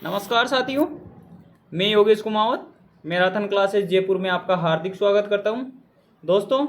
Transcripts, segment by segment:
नमस्कार साथियों, मैं योगेश कुमावत मैराथन क्लासेस जयपुर में आपका हार्दिक स्वागत करता हूं। दोस्तों,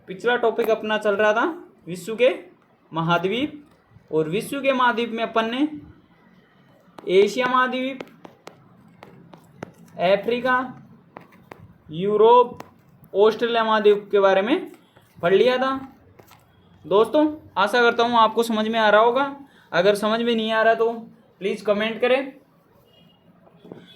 पिछला टॉपिक अपना चल रहा था विश्व के महाद्वीप, और विश्व के महाद्वीप में अपन ने एशिया महाद्वीप, अफ्रीका, यूरोप, ऑस्ट्रेलिया महाद्वीप के बारे में पढ़ लिया था। दोस्तों, आशा करता हूँ आपको समझ में आ रहा होगा। अगर समझ में नहीं आ रहा तो प्लीज़ कमेंट करें।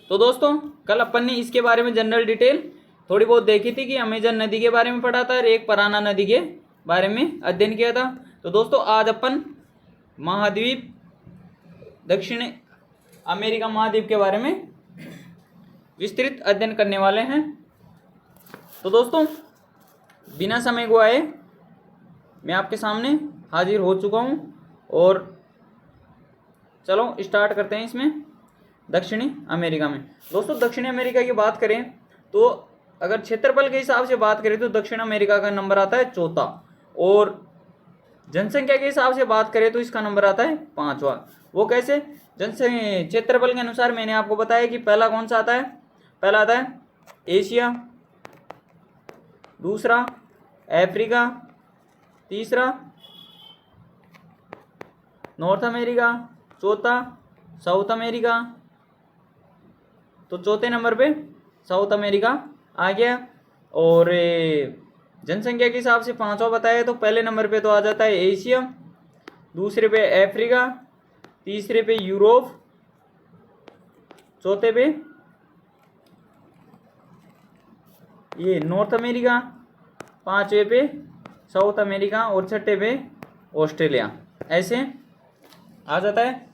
तो दोस्तों, कल अपन ने इसके बारे में जनरल डिटेल थोड़ी बहुत देखी थी कि अमेजन नदी के बारे में पढ़ा था और एक पराना नदी के बारे में अध्ययन किया था। तो दोस्तों, आज अपन महाद्वीप दक्षिण अमेरिका महाद्वीप के बारे में विस्तृत अध्ययन करने वाले हैं। तो दोस्तों, बिना समय गवाए मैं आपके सामने हाजिर हो चुका हूं और चलो स्टार्ट करते हैं। इसमें दक्षिणी अमेरिका में दोस्तों, दक्षिणी अमेरिका की बात करें तो अगर क्षेत्रफल के हिसाब से बात करें तो दक्षिण अमेरिका का नंबर आता है चौथा, और जनसंख्या के हिसाब से बात करें तो इसका नंबर आता है पांचवा। वो कैसे? जनसंख्या क्षेत्रफल के अनुसार मैंने आपको बताया कि पहला कौन सा आता है। पहला आता है एशिया, दूसरा अफ्रीका, तीसरा नॉर्थ अमेरिका, चौथा साउथ अमेरिका। तो चौथे नंबर पे साउथ अमेरिका आ गया। और जनसंख्या के हिसाब से पांचवा बताया तो पहले नंबर पे तो आ जाता है एशिया, दूसरे पे अफ्रीका, तीसरे पे यूरोप, चौथे पे ये नॉर्थ अमेरिका, पांचवे पे साउथ अमेरिका और छठे पे ऑस्ट्रेलिया। ऐसे आ जाता है।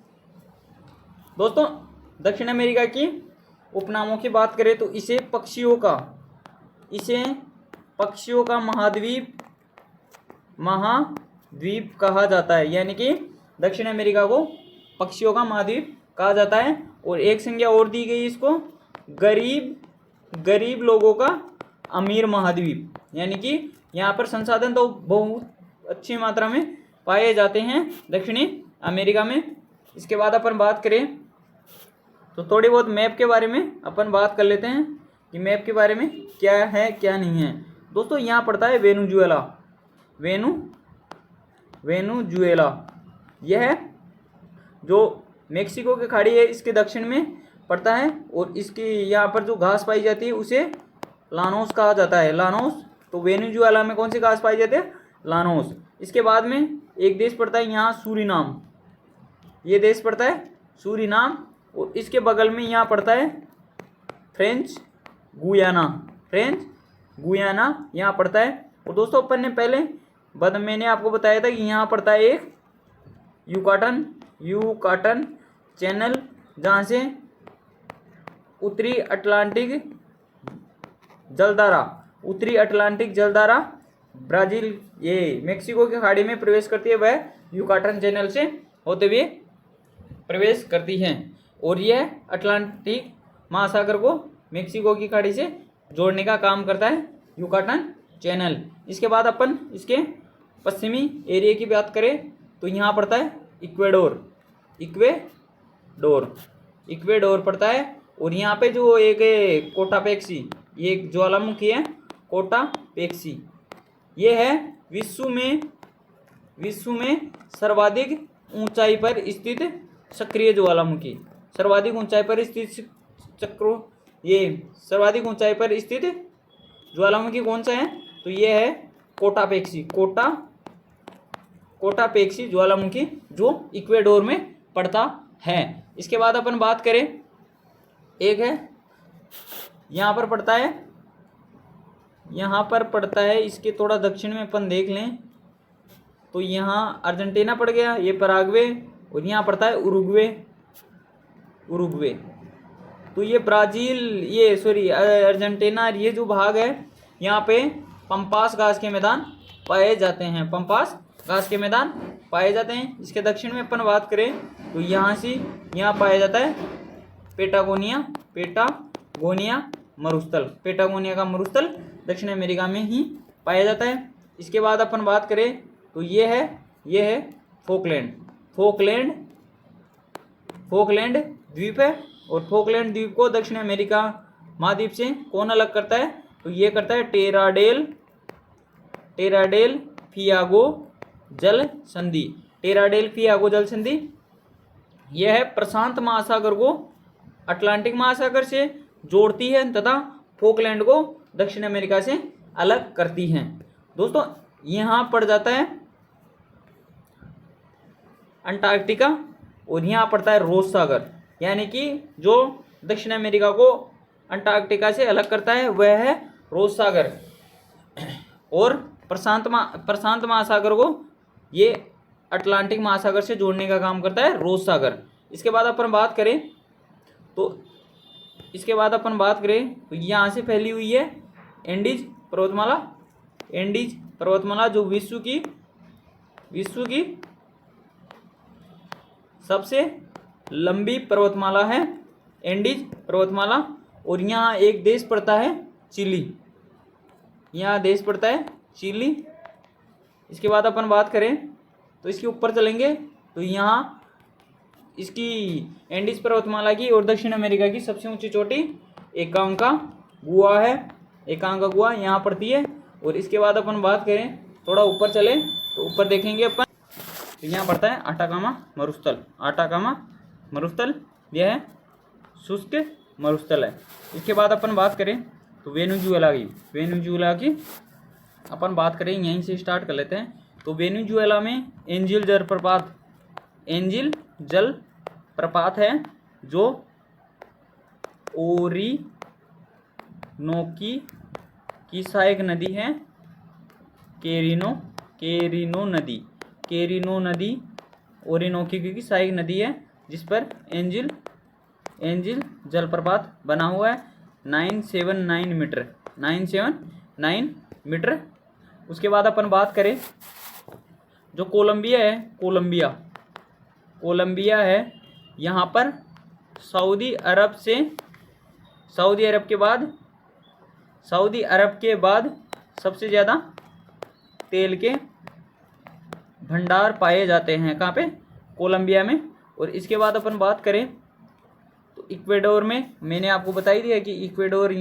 दोस्तों, दक्षिण अमेरिका की उपनामों की बात करें तो इसे पक्षियों का महाद्वीप कहा जाता है। यानी कि दक्षिण अमेरिका को पक्षियों का महाद्वीप कहा जाता है। और एक संज्ञा और दी गई इसको, गरीब लोगों का अमीर महाद्वीप। यानी कि यहाँ पर संसाधन तो बहुत अच्छी मात्रा में पाए जाते हैं दक्षिणी अमेरिका में। इसके बाद अपन बात करें तो थोड़ी बहुत मैप के बारे में अपन बात कर लेते हैं कि मैप के बारे में क्या है क्या नहीं है। दोस्तों, यहाँ पड़ता है वेनेजुएला। यह जो मेक्सिको की खाड़ी है इसके दक्षिण में पड़ता है, और इसकी यहाँ पर जो घास पाई जाती है उसे लानोस कहा जाता है। लानोस। तो वेनेजुएला में कौन सी घास पाई जाती है? लानोस। इसके बाद में एक देश पड़ता है यहाँ सूरीनाम। ये देश पड़ता है सूरीनाम, और इसके बगल में यहाँ पड़ता है फ्रेंच गुयाना यहाँ पड़ता है। और दोस्तों, अपन ने मैंने आपको बताया था कि यहाँ पड़ता है एक यूकाटन चैनल, जहाँ से उत्तरी अटलांटिक जलधारा ब्राज़ील ये मेक्सिको की खाड़ी में प्रवेश करती है। वह यूकाटन चैनल से होते हुए प्रवेश करती हैं, और यह अटलांटिक महासागर को मेक्सिको की खाड़ी से जोड़ने का काम करता है यूकाटन चैनल। इसके बाद अपन इसके पश्चिमी एरिया की बात करें तो यहाँ पड़ता है इक्वेडोर पड़ता है। और यहाँ पे जो एक कोटापेक्सी, ये एक ज्वालामुखी है कोटापेक्सी। ये है विश्व में सर्वाधिक ऊंचाई पर स्थित सक्रिय ज्वालामुखी। सर्वाधिक ऊंचाई पर स्थित ज्वालामुखी कौन सा है? तो ये है कोटापेक्सी ज्वालामुखी, जो इक्वेडोर में पड़ता है। इसके बाद अपन बात करें, एक है यहाँ पर पड़ता है इसके थोड़ा दक्षिण में अपन देख लें तो यहाँ अर्जेंटीना पड़ गया, ये पराग्वे, और यहाँ पड़ता है उरुग्वे। तो ये अर्जेंटीना, ये जो भाग है यहाँ पे पंपास घास के मैदान पाए जाते हैं। इसके दक्षिण में अपन बात करें तो यहाँ पाया जाता है पेटागोनिया मरुस्थल। पेटागोनिया का मरुस्थल दक्षिण अमेरिका में ही पाया जाता है। इसके बाद अपन बात करें तो ये है फोकलैंड द्वीप है, और फोकलैंड द्वीप को दक्षिण अमेरिका महाद्वीप से कौन अलग करता है? तो ये करता है टेराडेल फियागो जल संधि। टेराडेल फियागो जल संधि यह है प्रशांत महासागर को अटलांटिक महासागर से जोड़ती है तथा फोकलैंड को दक्षिण अमेरिका से अलग करती हैं। दोस्तों यहाँ पड़ जाता है अंटार्कटिका, और यहाँ पड़ता है रोस सागर, यानी कि जो दक्षिण अमेरिका को अंटार्कटिका से अलग करता है वह है रोस सागर, और प्रशांत महासागर को ये अटलांटिक महासागर से जोड़ने का काम करता है रोस सागर। इसके बाद अपन बात करें तो यहाँ से फैली हुई है एंडीज पर्वतमाला जो विश्व की सबसे लंबी पर्वतमाला है एंडीज पर्वतमाला। और यहाँ एक देश पड़ता है चिली, इसके बाद अपन बात करें तो इसके ऊपर चलेंगे तो यहाँ इसकी एंडीज पर्वतमाला की और दक्षिण अमेरिका की सबसे ऊंची चोटी एकांकागुआ है, एकांकागुआ यहाँ पड़ती है। और इसके बाद अपन बात करें थोड़ा ऊपर चले तो ऊपर देखेंगे अपन तो यहाँ पड़ता है आटाकामा मरुस्थल, यह है शुष्क मरुस्थल है। इसके बाद अपन बात करें तो वेनेजुएला की अपन बात करें, यहीं से स्टार्ट कर लेते हैं। तो वेनेजुएला में एंजिल जलप्रपात है जो ओरिनोकी की सहायक नदी है, केरिनो नदी ओरिनोकी की सहायक नदी है, जिस पर एंजिल जलप्रपात बना हुआ है 979 मीटर। उसके बाद अपन बात करें जो कोलंबिया है, यहाँ पर सऊदी अरब के बाद सबसे ज़्यादा तेल के भंडार पाए जाते हैं, कहाँ पे? कोलंबिया में। और इसके बाद अपन बात करें तो इक्वेडोर में, मैंने आपको बता ही दिया कि इक्वेडोर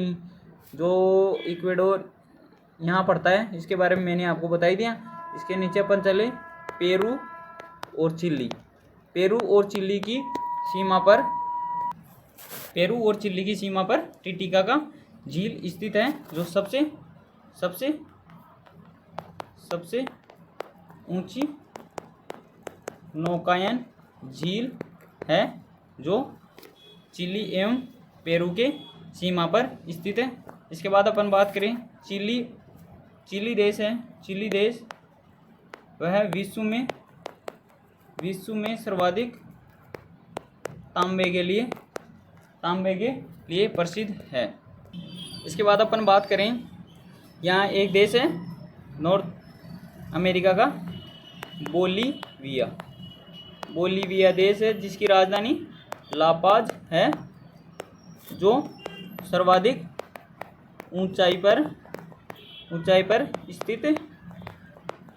यहाँ पड़ता है, इसके बारे में मैंने आपको बता ही दिया। इसके नीचे अपन चले पेरू और चिल्ली की सीमा पर टिटिका का झील स्थित है, जो सबसे ऊंची नौकायन झील है, जो चिली एवं पेरू के सीमा पर स्थित है। इसके बाद अपन बात करें चिली देश वह विश्व में सर्वाधिक तांबे के लिए प्रसिद्ध है। इसके बाद अपन बात करें, यहाँ एक देश है नॉर्थ अमेरिका का बोलीविया देश है, जिसकी राजधानी लापाज है, जो सर्वाधिक ऊंचाई पर स्थित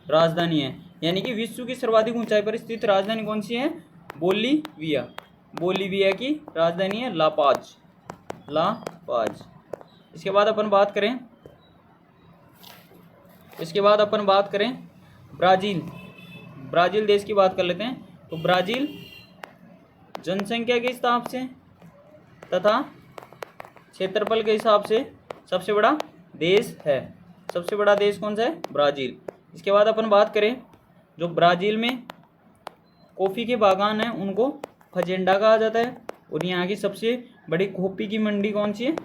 राजधानी है। यानी कि विश्व की सर्वाधिक ऊंचाई पर स्थित राजधानी कौन सी है? बोलीविया की राजधानी है लापाज। इसके बाद अपन बात करें ब्राज़ील देश की बात कर लेते हैं। तो ब्राज़ील जनसंख्या के हिसाब से तथा क्षेत्रफल के हिसाब से सबसे बड़ा देश है। सबसे बड़ा देश कौन सा है? ब्राज़ील। इसके बाद अपन बात करें, जो ब्राज़ील में कॉफ़ी के बागान हैं उनको फजेंडा कहा जाता है। और यहाँ की सबसे बड़ी कॉफ़ी की मंडी कौन सी है?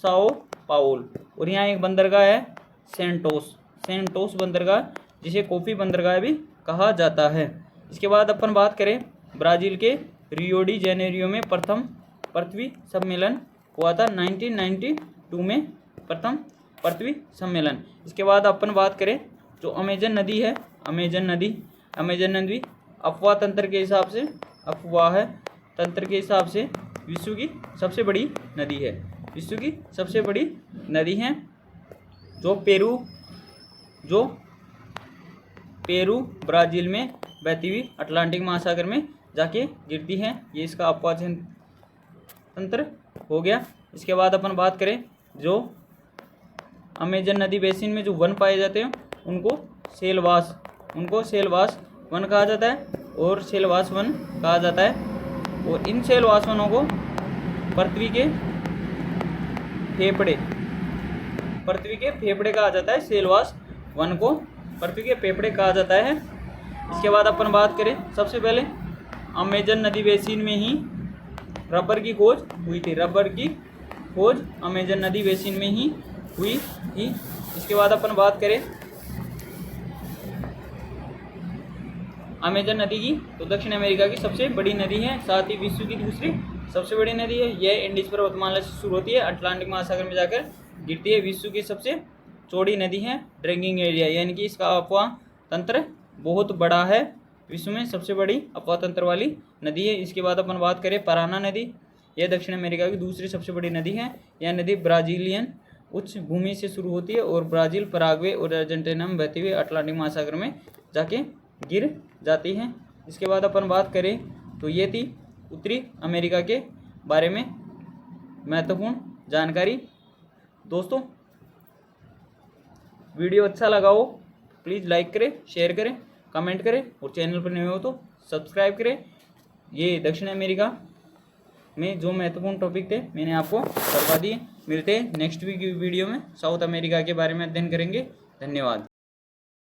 साओ पाउल। और यहाँ एक बंदरगाह है सेंटोस बंदरगाह, जिसे कॉफ़ी बंदरगाह भी कहा जाता है। इसके बाद अपन बात करें, ब्राज़ील के रियो डी जेनेरियो में प्रथम पृथ्वी सम्मेलन हुआ था 1992 में, प्रथम पृथ्वी सम्मेलन। इसके बाद अपन बात करें, जो अमेजन नदी है, अमेजन नदी अफवाह तंत्र के हिसाब से विश्व की सबसे बड़ी नदी है, जो पेरू ब्राज़ील में बहती हुई अटलांटिक महासागर में जाके गिरती है। ये इसका अपवाचन तंत्र हो गया। इसके बाद अपन बात करें जो अमेजन नदी बेसिन में जो वन पाए जाते हैं उनको सेलवास वन कहा जाता है और सेलवास वन कहा जाता है। और इन सेलवास वनों को पृथ्वी के फेफड़े कहा जाता है। सेलवास वन को पृथ्वी के फेफड़े कहा जाता है। इसके बाद अपन बात करें सबसे पहले अमेजन नदी बेसिन में ही रबर की खोज हुई थी। रबर की खोज अमेजन नदी बेसिन में ही हुई थी। इसके बाद अपन बात करें अमेजन नदी की, तो दक्षिण अमेरिका की सबसे बड़ी नदी है, साथ ही विश्व की दूसरी सबसे बड़ी नदी है। यह इंडीज पर्वतमाला से शुरू होती है, अटलांटिक महासागर में जाकर गिरती है। विश्व की सबसे चौड़ी नदी है। ड्रिंकिंग एरिया यानी कि इसका अपवाह तंत्र बहुत बड़ा है, विश्व में सबसे बड़ी अपवाह तंत्र वाली नदी है। इसके बाद अपन बात करें पराना नदी, यह दक्षिण अमेरिका की दूसरी सबसे बड़ी नदी है। यह नदी ब्राजीलियन उच्च भूमि से शुरू होती है और ब्राज़ील, पराग्वे और अर्जेंटीना में बहती हुई अटलांटिक महासागर में जाके गिर जाती है। इसके बाद अपन बात करें तो ये थी उत्तरी अमेरिका के बारे में महत्वपूर्ण जानकारी। दोस्तों वीडियो अच्छा लगा हो प्लीज़ लाइक करें, शेयर करें, कमेंट करें और चैनल पर नए हो तो सब्सक्राइब करें। ये दक्षिण अमेरिका में जो महत्वपूर्ण टॉपिक थे मैंने आपको करवा दिए। मिलते हैं नेक्स्ट वीक की वीडियो में, साउथ अमेरिका के बारे में अध्ययन करेंगे। धन्यवाद।